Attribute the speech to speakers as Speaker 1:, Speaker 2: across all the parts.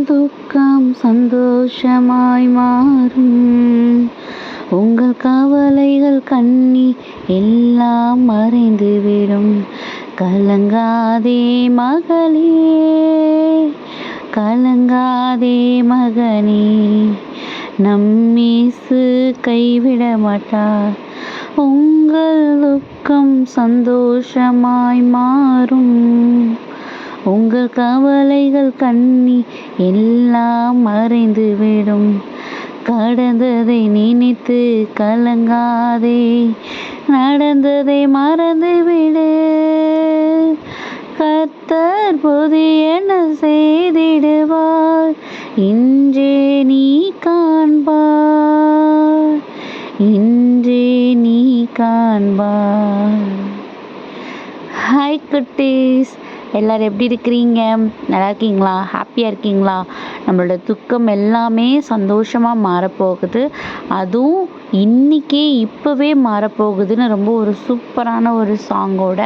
Speaker 1: துக்கம் சந்தோஷமாய் மாறும். உங்கள் கவலைகள் கண்ணீர் எல்லாம் மறைந்துவிடும். கலங்காதே மகளே, கலங்காதே மகனே, நம் இயேசு கைவிட மாட்டார். உங்கள் துக்கம் சந்தோஷமாய் மாறும். உங்கள் கவலைகள் கண்ணீர் எல்லாம் மறைந்துவிடும். கடந்ததை நினைத்து கலங்காதே, நடந்ததை மறந்துவிடு. கர்த்தர் புதியன செய்திடுவார், இன்றே நீ காண்பார், இன்றே நீ காண்பார். ஹாய் குட்டீஸ், எல்லோரும் எப்படி இருக்கிறீங்க? நல்லா இருக்கீங்களா? ஹாப்பியாக இருக்கீங்களா? நம்மளோட துக்கம் எல்லாமே சந்தோஷமாக மாறப்போகுது. அதுவும் இன்றைக்கே இப்போவே மாறப்போகுதுன்னு ரொம்ப ஒரு சூப்பரான ஒரு சாங்கோட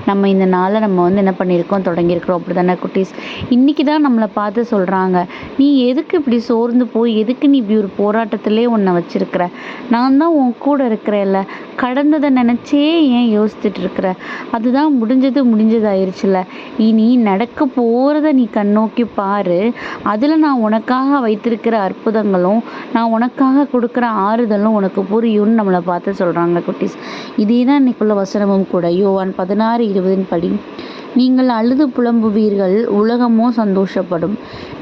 Speaker 1: நம்ம இந்த நாளை நம்ம என்ன பண்ணியிருக்கோம், தொடங்கியிருக்கிறோம். அப்படி தானே குட்டீஸ்? இன்றைக்கி தான் நம்மளை பார்த்து சொல்கிறாங்க, நீ எதுக்கு இப்படி சோர்ந்து போய், எதுக்கு நீ இப்படி ஒரு போராட்டத்திலே உன்னை வச்சிருக்கிற? நான் தான் உன் கூட இருக்கிறேன்ல. கடந்ததை நினச்சே ஏன் யோசிச்சுட்டு இருக்கிற? அதுதான் முடிஞ்சதாயிருச்சுல. இனி நடக்க போகிறத நீ கண்ணோக்கி பாரு. அதில் நான் உனக்காக வைத்திருக்கிற அற்புதங்களும் நான் உனக்காக கொடுக்குற ஆறுதலும் உனக்கு புரியும்னு நம்மளை பார்த்து சொல்கிறாங்க குட்டீஸ். இதே தான் இன்னைக்குள்ள வசனமும் கூட. யோவான் 16:20 படி, நீங்கள் அழுது புலம்புவீர்கள், உலகமோ சந்தோஷப்படும்.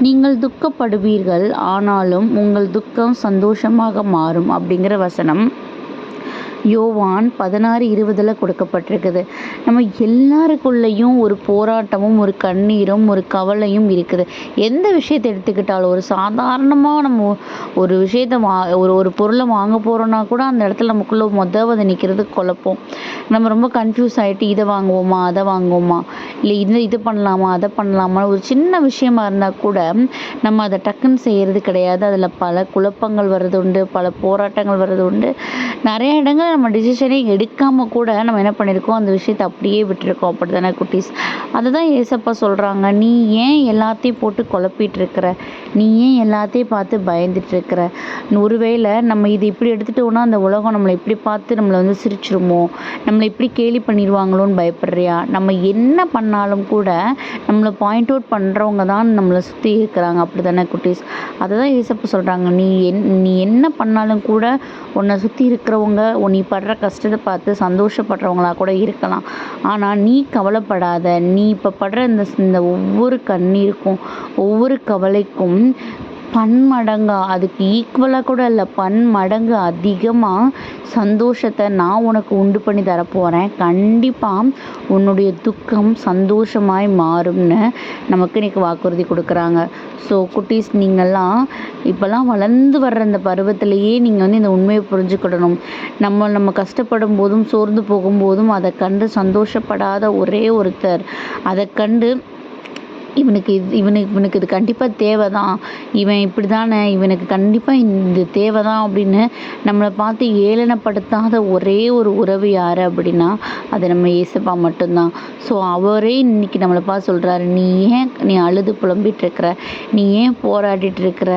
Speaker 1: நீங்கள் துக்கப்படுவீர்கள், ஆனாலும் உங்கள் துக்கம் சந்தோஷமாக மாறும் அப்படிங்கிற வசனம் யோவான் 16:20 கொடுக்கப்பட்டிருக்குது. நம்ம எல்லாருக்குள்ளேயும் ஒரு போராட்டமும் ஒரு கண்ணீரும் ஒரு கவலையும் இருக்குது. எந்த விஷயத்தை எடுத்துக்கிட்டாலும், ஒரு சாதாரணமாக நம்ம ஒரு விஷயத்தை ஒரு பொருளை வாங்க போகிறோன்னா கூட அந்த இடத்துல நமக்குள்ளே வந்து நிற்கிறது குழப்பம். நம்ம ரொம்ப கன்ஃபியூஸ் ஆகிட்டு இதை வாங்குவோமா அதை வாங்குவோமா, இல்லை இது பண்ணலாமா அதை பண்ணலாமா, ஒரு சின்ன விஷயமா இருந்தால் கூட நம்ம அதை டக்குன்னு செய்கிறது கிடையாது. அதில் பல குழப்பங்கள் வர்றது உண்டு, பல போராட்டங்கள் வர்றது உண்டு. நிறைய இடங்கள் நம்ம டிசிஷனே எடுக்காமல் கூட நம்ம என்ன பண்ணியிருக்கோம், அந்த விஷயத்தை அப்படியே விட்டுருக்கோம். அப்படி தானே குட்டீஸ்? அதை தான் ஏசப்பா சொல்கிறாங்க, நீ ஏன் எல்லாத்தையும் போட்டு குழப்பிட்டு இருக்கிற? நீ ஏன் எல்லாத்தையும் பார்த்து பயந்துட்டு இருக்கிற? ஒருவேளை நம்ம இது இப்படி எடுத்துட்டோன்னா அந்த உலகம் நம்மளை இப்படி பார்த்து நம்மளை சிரிச்சிருமோ, நம்மளை இப்படி கேலி பண்ணிடுவாங்களோன்னு பயப்படுறியா? நம்ம என்ன பண்ணாலும் கூட நம்மளை பாயிண்ட் அவுட் பண்ணுறவங்க தான் நம்மளை சுற்றி இருக்கிறாங்க. அப்படி தானே குட்டீஸ்? அதை தான் ஏசப்பா சொல்கிறாங்க, நீ என்ன பண்ணாலும் கூட உன்னை சுற்றி இருக்கிறவங்க நீ படுற கஷ்டத்தை பார்த்து சந்தோஷப்படுறவங்களா கூட இருக்கலாம். ஆனால் நீ கவலைப்படாத. நீ இப்போ படுற இந்த ஒவ்வொரு கண்ணீருக்கும் ஒவ்வொரு கவலைக்கும் பன்மடங்கா, அதுக்கு ஈக்குவலாக கூட இல்லை, பன்மடங்கு அதிகமாக சந்தோஷத்தை நான் உனக்கு உண்டு பண்ணி தரப்போகிறேன். கண்டிப்பாக உன்னுடைய துக்கம் சந்தோஷமாய் மாறும்னு நமக்கு இன்றைக்கி வாக்குறுதி கொடுக்குறாங்க. ஸோ குட்டீஸ், நீங்கள்லாம் இப்போல்லாம் வளர்ந்து வர்ற இந்த பருவத்திலேயே நீங்கள் இந்த உண்மையை புரிஞ்சுக்கிடணும். நம்ம கஷ்டப்படும் போதும் சோர்ந்து போகும்போதும் அதை கண்டு சந்தோஷப்படாத ஒரே ஒருத்தர், அதை கண்டு இவனுக்கு இது கண்டிப்பாக தேவை தான், இவன் இப்படி தானே, இவனுக்கு கண்டிப்பாக இந்த தேவை தான் அப்படின்னு நம்மளை பார்த்து ஏளனப்படுத்தாத ஒரே ஒரு உறவு யார் அப்படின்னா அது நம்ம ஏசப்பா மட்டும்தான். ஸோ அவரே இன்றைக்கி நம்மளை பார்த்து சொல்கிறாரு, நீ அழுது புலம்பிகிட்டு இருக்கிற, நீ ஏன் போராடிட்டு இருக்கிற?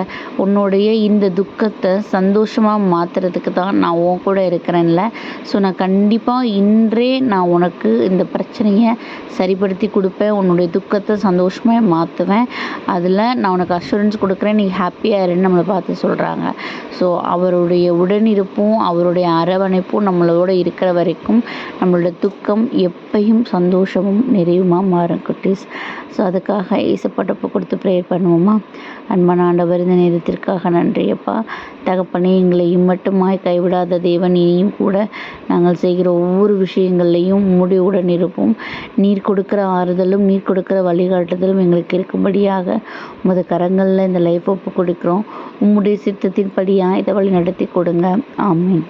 Speaker 1: உன்னுடைய இந்த துக்கத்தை சந்தோஷமாக மாற்றுறதுக்கு தான் நான் உன் கூட இருக்கிறேன்ல. ஸோ நான் கண்டிப்பாக இன்றே நான் உனக்கு இந்த பிரச்சனையை சரிப்படுத்தி கொடுப்பேன். உன்னுடைய துக்கத்தை சந்தோஷமாக மாற்றுவேன். அதில் நான் உனக்கு அஷூரன்ஸ் கொடுக்குறேன், நீ ஹாப்பியாக இருன்னு நம்மளை பார்த்து சொல்கிறாங்க. ஸோ அவருடைய உடனிருப்பும் அவருடைய அரவணைப்பும் நம்மளோட இருக்கிற வரைக்கும் நம்மளோட துக்கம் எப்பயும் சந்தோஷமும் நிறைவுமாக மாறும் குட்டீஸ். ஸோ அதுக்காக ஏசப்பட்டப்போ கொடுத்து ப்ரேயர் பண்ணுவோமா? அன்பான ஆண்டவர், இந்த நேரத்திற்காக நன்றியப்பா. தகப்பனே, எங்களை இம்மட்டுமாய் கைவிடாத தேவன், இனியும் கூட நாங்கள் செய்கிற ஒவ்வொரு விஷயங்கள்லையும் முடிவுடன் இருப்போம். நீர் கொடுக்குற ஆறுதலும் நீர் கொடுக்குற வழிகாட்டுதலும் எங்களுக்கு இருக்கும்படியாக உமது கரங்களில் இந்த லைஃப் ஒப்பு கொடுக்குறோம். உம்முடைய சித்தத்தின்படியாக இதை வழி நடத்தி கொடுங்க. ஆமீன்.